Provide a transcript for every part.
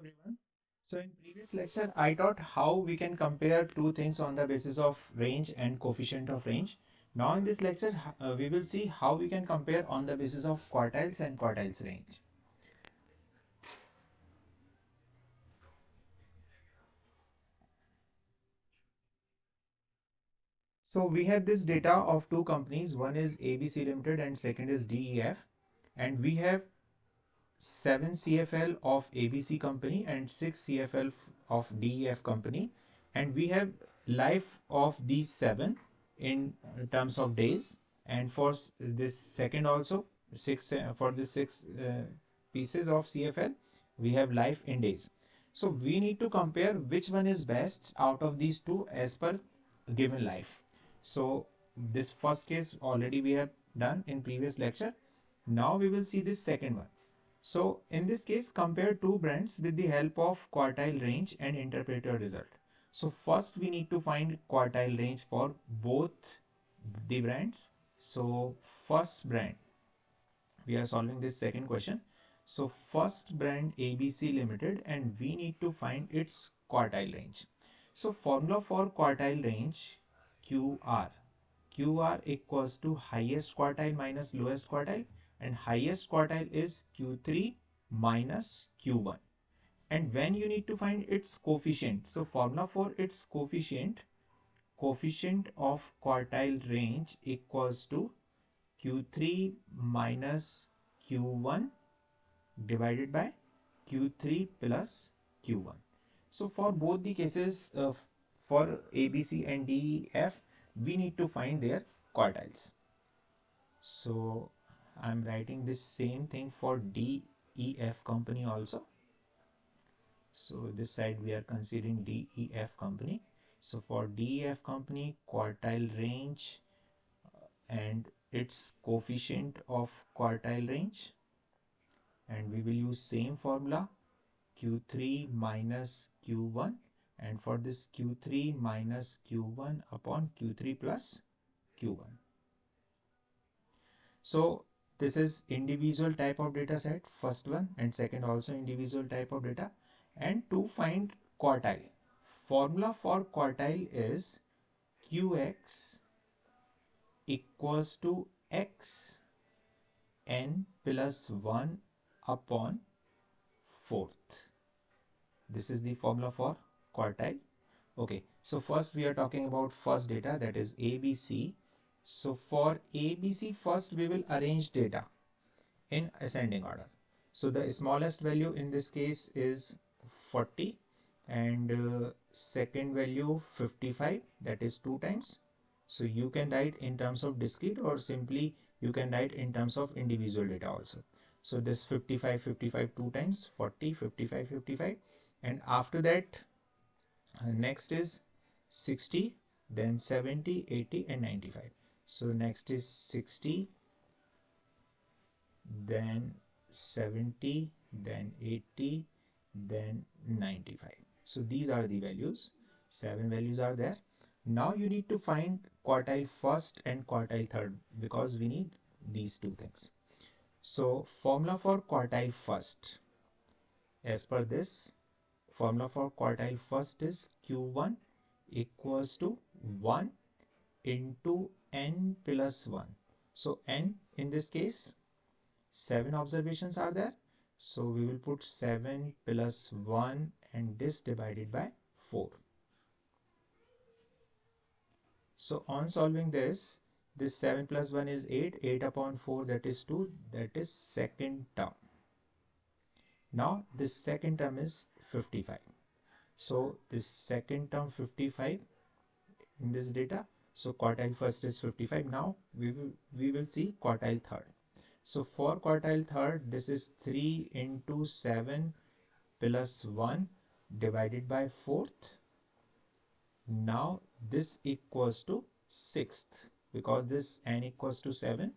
everyone. So in previous lecture, I taught how we can compare two things on the basis of range and coefficient of range. Now in this lecture, we will see how we can compare on the basis of quartiles and quartiles range. So we have this data of two companies. One is ABC Limited and second is DEF. And we have 7 CFL of ABC company and 6 CFL of DEF company, and we have life of these 7 in terms of days, and for this second also 6 for this 6 pieces of CFL we have life in days. So we need to compare which one is best out of these two as per given life. So this first case already we have done in previous lecture. Now we will see this second one. So in this case, compare two brands with the help of quartile range and interpreter result. So first we need to find quartile range for both the brands. So first brand, we are solving this second question. So first brand ABC Limited, and we need to find its quartile range. So formula for quartile range QR. QR equals to highest quartile minus lowest quartile, and highest quartile is Q3 minus Q1. And when you need to find its coefficient, so formula for its coefficient of quartile range equals to Q3 minus Q1 divided by Q3 plus Q1. So for both the cases for ABC and DEF, we need to find their quartiles. So I'm writing this same thing for DEF company also. So this side we are considering DEF company. So for DEF company, quartile range and its coefficient of quartile range, and we will use same formula Q3 minus Q1, and for this Q3 minus Q1 upon Q3 plus Q1. So this is individual type of data set, first one, and second also individual type of data. And to find quartile, formula for quartile is Qx equals to x n plus 1 upon 4th. This is the formula for quartile. Okay, so first we are talking about first data, that is ABC. So for ABC, first we will arrange data in ascending order. So the smallest value in this case is 40, and second value 55, that is 2 times. So you can write in terms of discrete, or simply you can write in terms of individual data also. So this 55, 55 2 times, 40, 55, 55, and after that next is 60, then 70, 80 and 95. So next is 60, then 70, then 80, then 95. So these are the values. 7 values are there. Now you need to find quartile first and quartile third, because we need these two things. So formula for quartile first, as per this formula for quartile first is Q1 equals to 1 into n plus 1. So n in this case 7 observations are there. So we will put 7 plus 1 and this divided by 4. So on solving this 7 plus 1 is 8, 8 upon 4, that is 2, that is second term. Now this second term is 55. So this second term 55 in this data. So quartile first is 55. Now we will see quartile third. So for quartile third, this is 3 into 7 plus 1 divided by 4th. Now this equals to 6th, because this n equals to 7.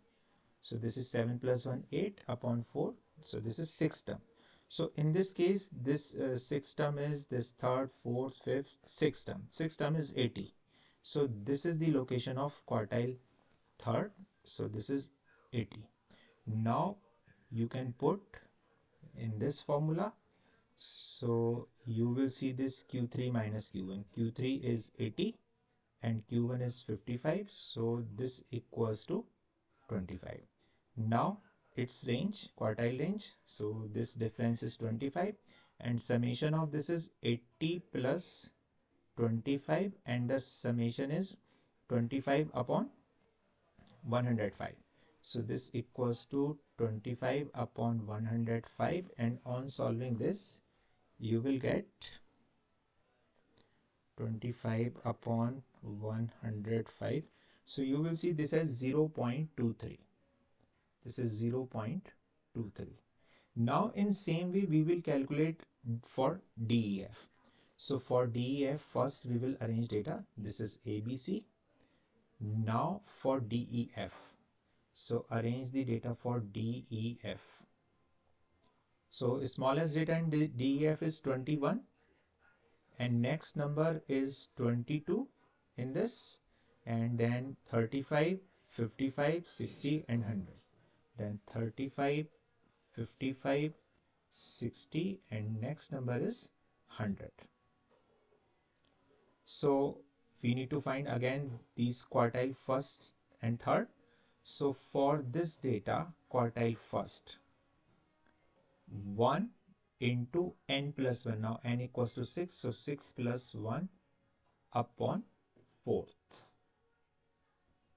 So this is 7 plus 1, 8 upon 4. So this is 6th term. So in this case, this 6th term is this third, fourth, fifth, 6th term. 6th term is 80. So this is the location of quartile third. So this is 80. Now you can put in this formula So you will see this Q3 minus Q1. Q3 is 80 and Q1 is 55. So this equals to 25. Now its range, quartile range. So this difference is 25 and summation of this is 80 plus 25 and the summation is 25 upon 105. So this equals to 25 upon 105 and on solving this you will get 25 upon 105. So you will see this as 0.23. This is 0.23. Now in same way we will calculate for DEF. So for DEF first we will arrange data. This is ABC. Now for DEF. So arrange the data for DEF. So smallest data in DEF is 21 and next number is 22 in this and then 35, 55, 60 and 100. Then 35, 55, 60 and next number is 100. So we need to find again these quartile first and third. So for this data, quartile first, 1 into n plus 1. Now n equals to 6. So 6 plus 1 upon 4th.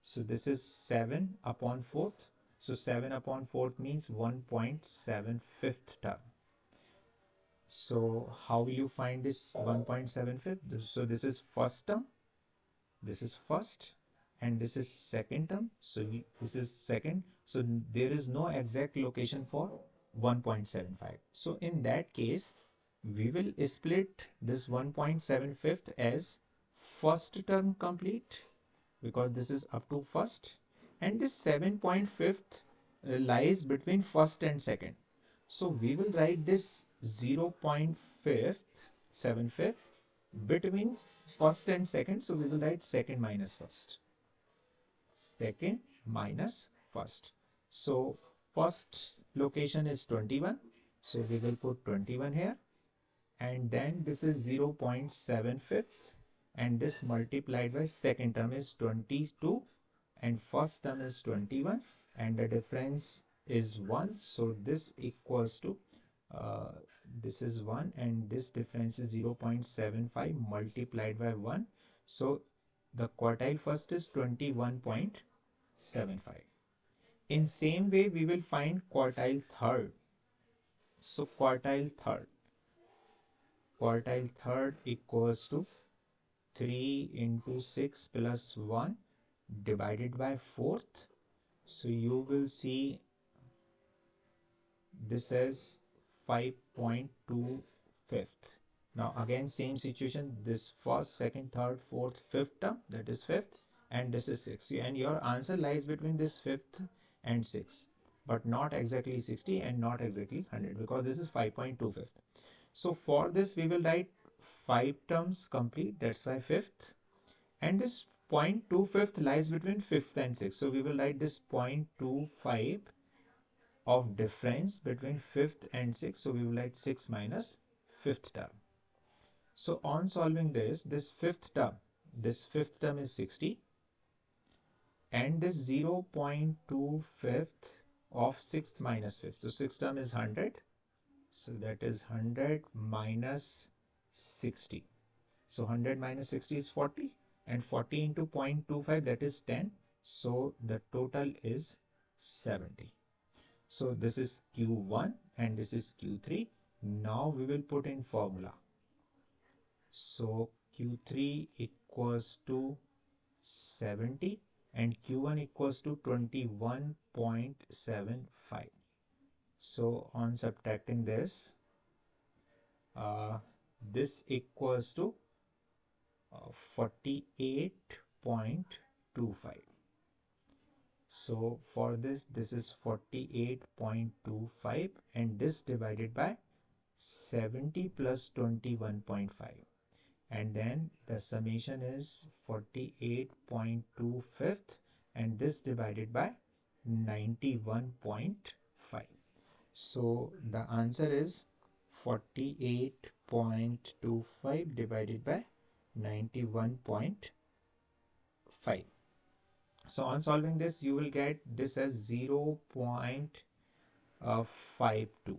So this is 7 upon 4th. So 7 upon 4th means 1.75th term. So how will you find this 1.75? So this is first term, this is first, and this is second term. So this is second. So there is no exact location for 1.75. So in that case, we will split this 1.75 as first term complete because this is up to first, and this 7.5 lies between first and second. So we will write this 0.75 between first and second. So we will write second minus first. Second minus first. So first location is 21. So we will put 21 here. And then this is 0.75 and this multiplied by second term is 22 and first term is 21 and the difference is 1. So this equals to this is 1 and this difference is 0.75 multiplied by 1. So the quartile first is 21.75. In same way we will find quartile third. So quartile third equals to 3 into 6 plus 1 divided by 4th. So you will see this is 5.25. Now again same situation, this first, second, third, fourth, fifth term, that is fifth, and this is 60, and your answer lies between this fifth and 6, but not exactly 60 and not exactly 100 because this is 5.25. So for this we will write 5 terms complete, that's why fifth, and this 0.25 lies between fifth and sixth. So we will write this 0.25 of difference between fifth and sixth. So we will write 6 minus fifth term. So on solving this fifth term is 60 and this 0.25 of sixth minus fifth. So sixth term is 100. So that is 100 minus 60. So 100 minus 60 is 40 and 40 into 0.25 that is 10. So the total is 70. So this is Q1 and this is Q3. Now we will put in formula. So Q3 equals to 70 and Q1 equals to 21.75. So on subtracting this equals to 48.25. So for this is 48.25 and this divided by 70 plus 21.5 and then the summation is 48.25 and this divided by 91.5. So the answer is 48.25 divided by 91.5. So on solving this, you will get this as 0.52.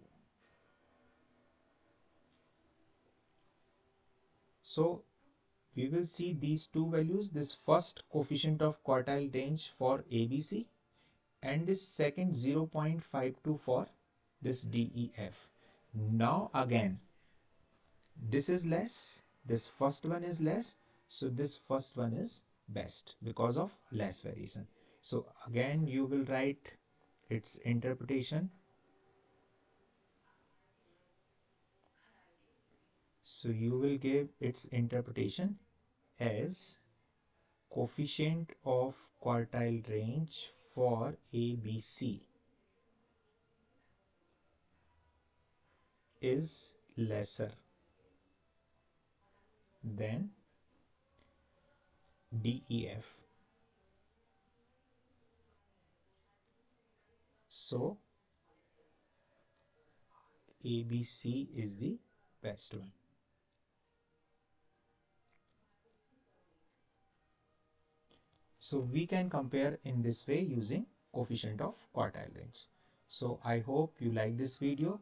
So we will see these two values, this first coefficient of quartile range for ABC and this second 0.52 for this DEF. Now again, this is less, this first one is less, so this first one is best because of less variation. So again you will write its interpretation. So you will give its interpretation as coefficient of quartile range for ABC is lesser than DEF. So ABC is the best one. So we can compare in this way using coefficient of quartile range. So I hope you like this video.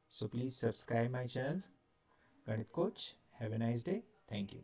So please subscribe my channel, Ganit Coach. Have a nice day. Thank you.